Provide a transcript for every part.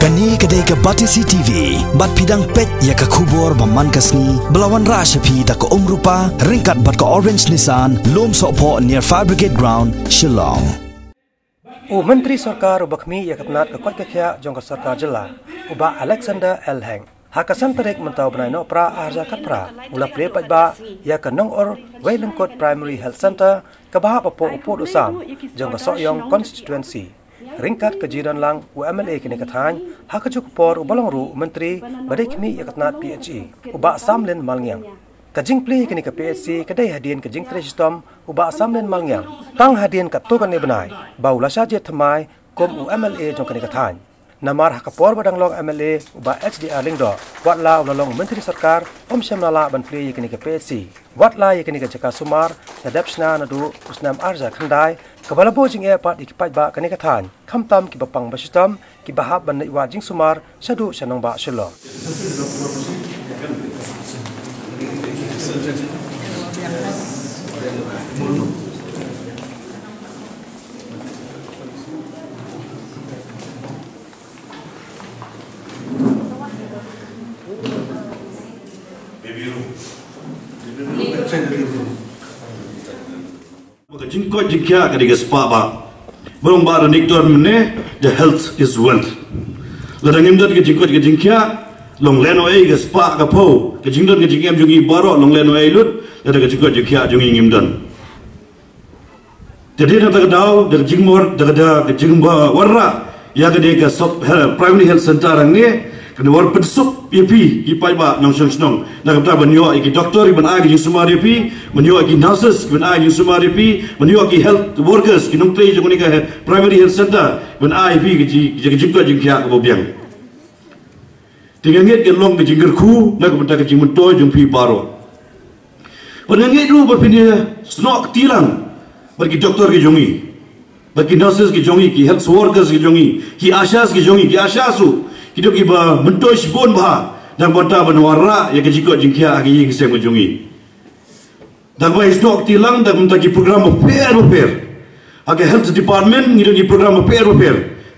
Kani kedai ke Batisi TV, bat pidang pet ya ke kubur baman kasni, belawan rashapi tak ke rupa, ringkat bat ke orange nisan, lom sokpo near Fire Brigade Ground, Shillong. Menteri Sarkar ubah kami ya ketnat ke kuat kekya jong ke Sarkar Jela, ubah Alexander L. Heng. Hakasan perik mentau benai no pra arja kapra, ulah Plie ba ya ke Nongur Weilyngkut Primary Health Center ke bahap upo usam jong ke Sokyong constituency. Ringkat kejiran lang UMLA kini katany hak cukupor ubalong ru menteri badai kami yakatnat PHE ubak samlen malngyang kajing Plie kini ke PHC kedai Hadien kajing tresistom ubak samlen malngyang tang Hadien katukan ni benai baula saja temai kom UMLA jong kini katany namar hakapor badang long MLA ubak HDR lingdo watla ulalong menteri sarkar syamlala ban Plie kini ke PHC watla kini ke jaka sumar nadapsna nadu Snem arja khandai Kepala bojing airport ikipat ba kani kathan khamtam ki bapang basistam ki bahab ban iwa jing sumar sadu sanong ba shelo Jingkot jingkia kadiga spa ba belum baru niktor mene the health is wealth ladang imdot ke jingkot ke jingkia long leno ai ke spa ka po ke jingdot ke jingkem jungi baro long leno ai lut ladang ke jingkot jingkia jungi imdon jadi nak dau de jingmor de jingba warra ya ke de ke primary health center ang ni kena war pensuk yepi ipai ba nong snong nak ta banyo iki doktor ban ai jing sumar yepi banyo iki nurses ban ai jing sumar yepi banyo iki health workers ki nong trei jong ni ka primary health center ban ai pi ki jing ko jing kya ko biang tinganget ke long ke jing gerku nak benta ke jing mentoy jong pi baro pananget ru berpindah snok tilang bagi doktor ki jongi bagi nurses ki jongi ki health workers ki jongi ki ashas ki jongi ki ashasu kita kiba mentoy sibon bah dan bota benwara ya kejiko jingkia agi ying sem jungi dan bai stok tilang dan mentaki program pair aga health department ngido ki program pair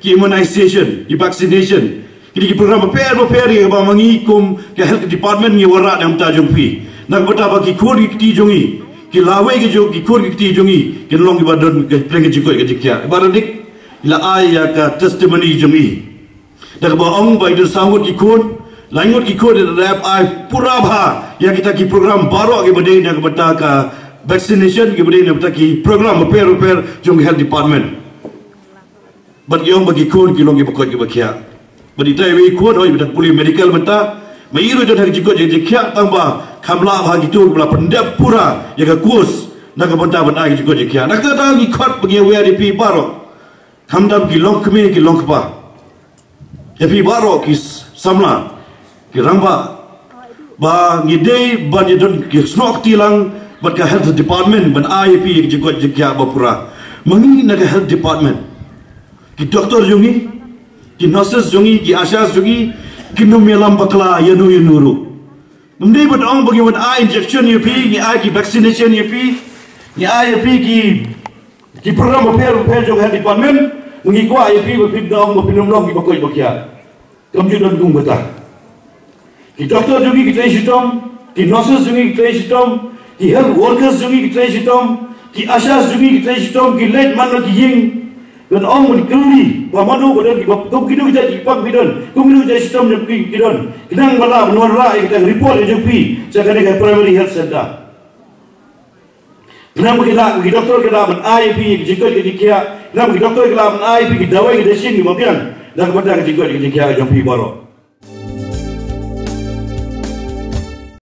ki immunization ki vaccination ki program pair ya ba mangikum ke health department ni wara dan ta jungpi nak bota bagi kori ki jungi ki lawe ki jo ki kori ki jungi ki long ki badon ke pleng jiko ke jingkia baradik ila ay ka testimony jungi dak baong bai sahut ikut langut ikut rap ai pura bha ya kita ki program baru ke bade nak bata ka vaccination ke bade nak bata ki program repair jong health department bat yong bagi ikut ki long ki pokot ki bakia badi tai we ikut oi bata puli medical bata mai ru jong jikot je kya tamba kamla bha gitu bala pendap pura ya ka kurs nak bata ban ai jikot je kya nak ta ikut bagi we di pi baru kamdam ki long kme ki long pa Tapi baru kis samla, kiramba, ba ngidei ban yedon kis snok tilang, ban ke health department ban IAP jikot jikya bapura, mangi naga health department, ki doktor jungi, ki nurses jungi, ki ashas jungi, ki numelam bakla yanuru. Mendai ban ong bagi ban injection yapi, ki ki vaccination yapi, ki IAP ki program repair jong health department. Mengi ko ay pi bapid daong bapinum long ibakoy bakya kamju don kung bata ki doctor jungi ki trai sitom ki nurses jungi ki trai sitom ki health workers jungi ki trai sitom ki ashas jungi ki trai sitom ki late man ki ying dan ong mun kuli wa manu ko don ki bap kidu kita ki pam bidon kumdu trai sitom jong ki don kinang bala menora kita report jong pi sakane ka primary health center kenapa kita doktor kita men IAP jikot ke dikia kenapa doktor kita men IAP dawai ke desin di mabian dan kepada jikot ke dikia jom pi baro